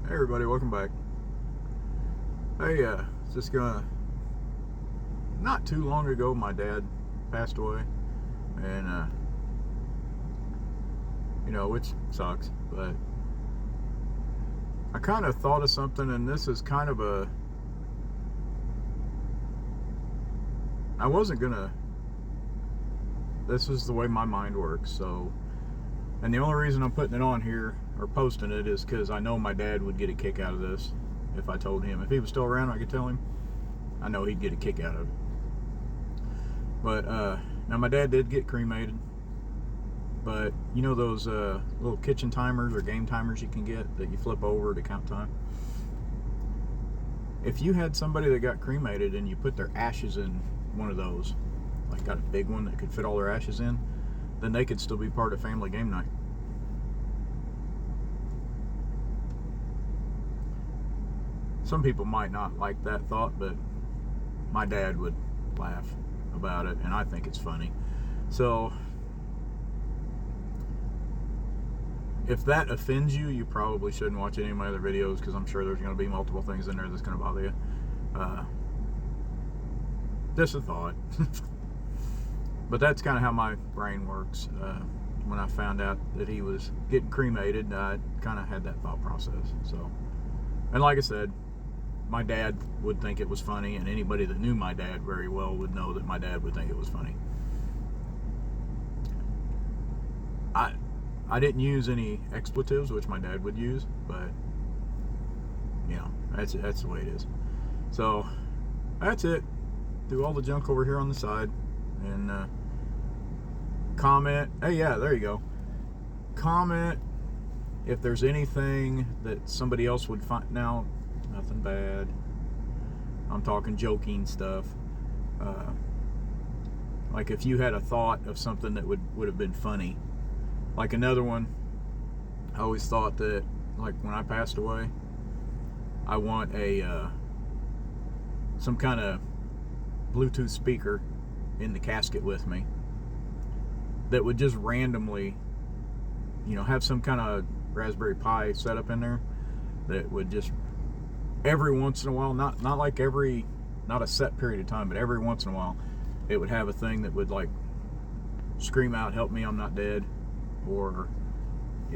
Hey everybody, welcome back. Hey, just gonna, not too long ago my dad passed away, and which sucks, but I kind of thought of something, and this is kind of I wasn't gonna, this is the way my mind works, so, and the only reason I'm putting it on here, or posting it, is because I know my dad would get a kick out of this if I told him. If he was still around, I could tell him. I know he'd get a kick out of it. But now my dad did get cremated, but you know those little kitchen timers or game timers you can get that you flip over to count time? If you had somebody that got cremated and you put their ashes in one of those, like got a big one that could fit all their ashes in, then they could still be part of family game night. Some people might not like that thought, but my dad would laugh about it, and I think it's funny. So if that offends you, you probably shouldn't watch any of my other videos, because I'm sure there's going to be multiple things in there that's going to bother you. Just a thought. But that's kind of how my brain works. When I found out that he was getting cremated, I kind of had that thought process. So, and like I said, my dad would think it was funny, and anybody that knew my dad very well would know that my dad would think it was funny. I didn't use any expletives, which my dad would use, but that's the way it is. So that's it. Do all the junk over here on the side, and comment. Hey, yeah, there you go. Comment if there's anything that somebody else would find. Now, nothing bad. I'm talking joking stuff. Like if you had a thought of something that would have been funny. Like another one, I always thought that, like when I passed away, I want some kind of Bluetooth speaker in the casket with me that would just randomly, have some kind of Raspberry Pi setup in there that would just every once in a while, not a set period of time, but every once in a while, it would have a thing that would like scream out, "Help me, I'm not dead," or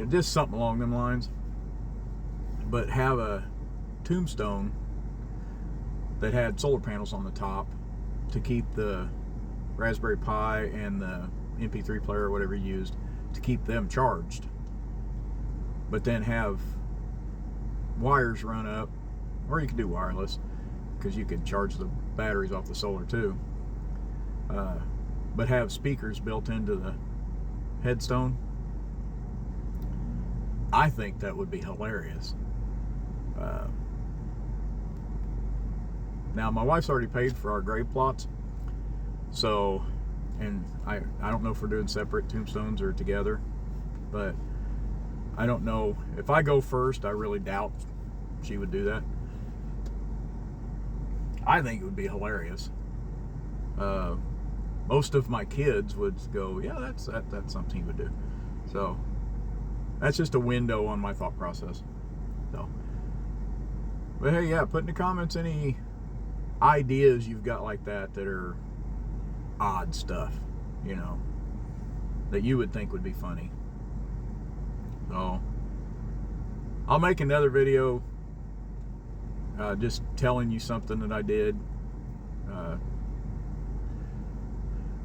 just something along them lines. But have a tombstone that had solar panels on the top to keep the Raspberry Pi and the MP3 player or whatever you used to keep them charged. But then have wires run up, or you could do wireless, because you could charge the batteries off the solar too. But have speakers built into the headstone. I think that would be hilarious. Now my wife's already paid for our grave plots, so, and I don't know if we're doing separate tombstones or together, but I don't know if I go first. I really doubt she would do that. I think it would be hilarious. Most of my kids would go, "Yeah, that's something he would do." So that's just a window on my thought process. So, but hey, yeah, put in the comments any ideas you've got like that are odd stuff, that you would think would be funny. So I'll make another video just telling you something that I did.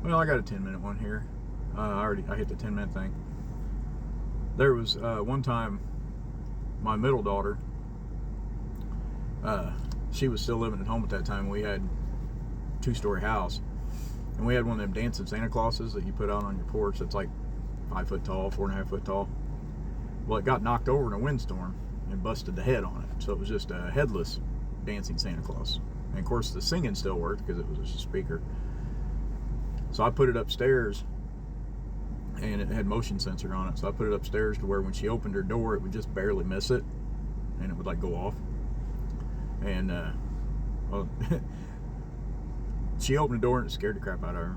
Well, I got a 10-minute one here. I hit the 10-minute thing. There was one time my middle daughter, she was still living at home at that time. We had a 2-story house, and we had one of them dancing Santa Clauses that you put out on your porch that's like 5 foot tall, 4.5 foot tall. Well, it got knocked over in a windstorm and busted the head on it, so it was just a headless dancing Santa Claus. And of course the singing still worked because it was just a speaker. So I put it upstairs, and it had motion sensor on it, so I put it upstairs to where when she opened her door it would just barely miss it, and it would like go off. And well, she opened the door and it scared the crap out of her.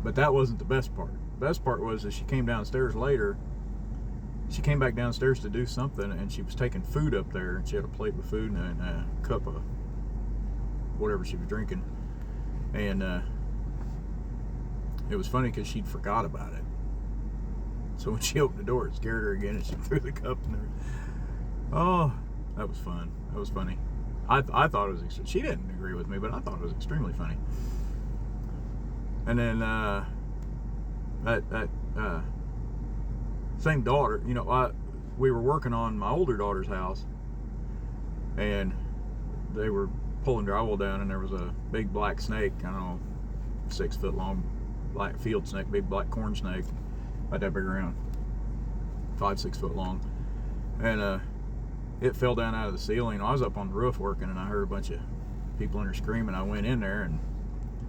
But that wasn't the best part. The best part was that she came downstairs later she came back downstairs to do something, and she was taking food up there, and she had a plate with food and a cup of whatever she was drinking, and it was funny because she'd forgot about it. So when she opened the door, it scared her again, and she threw the cup in there. Oh, that was fun. That was funny. I thought it was. She didn't agree with me, but I thought it was extremely funny. And then that same daughter, you know, we were working on my older daughter's house, and they were pulling drywall down, and there was a big black snake. I don't know, 6 foot long, black field snake, big black corn snake, about that big around, 5-6 foot long, and it fell down out of the ceiling. I was up on the roof working, and I heard a bunch of people in there screaming. I went in there, and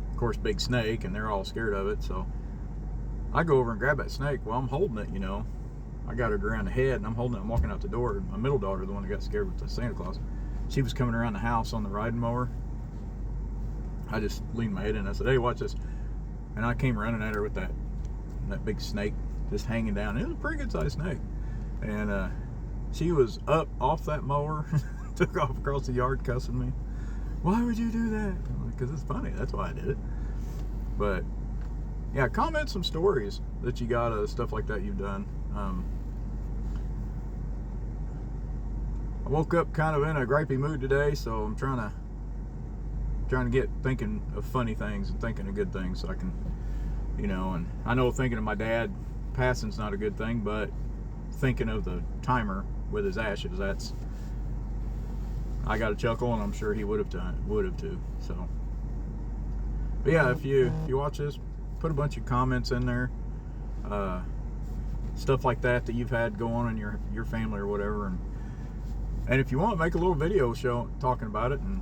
of course, big snake, and they're all scared of it. So I go over and grab that snake. Well, I'm holding it, you know. I got it around the head, and I'm holding it. I'm walking out the door. My middle daughter, the one that got scared with the Santa Claus, she was coming around the house on the riding mower. I just leaned my head in. I said, "Hey, watch this." And I came running at her with that big snake just hanging down. It was a pretty good sized snake. And she was up off that mower, took off across the yard cussing me. "Why would you do that?" Because it's funny. That's why I did it. But yeah, comment some stories that you got of stuff like that you've done. I woke up kind of in a gripey mood today, so I'm trying to get thinking of funny things and thinking of good things, so I can, you know. And I know thinking of my dad passing's not a good thing, but thinking of the timer with his ashes, I got a chuckle, and I'm sure he would have too. So, but yeah, if you watch this, put a bunch of comments in there, stuff like that you've had go on in your family or whatever, and if you want, make a little video show talking about it and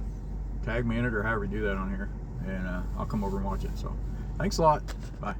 tag me in it, or however you do that on here, and I'll come over and watch it. So, thanks a lot. Bye.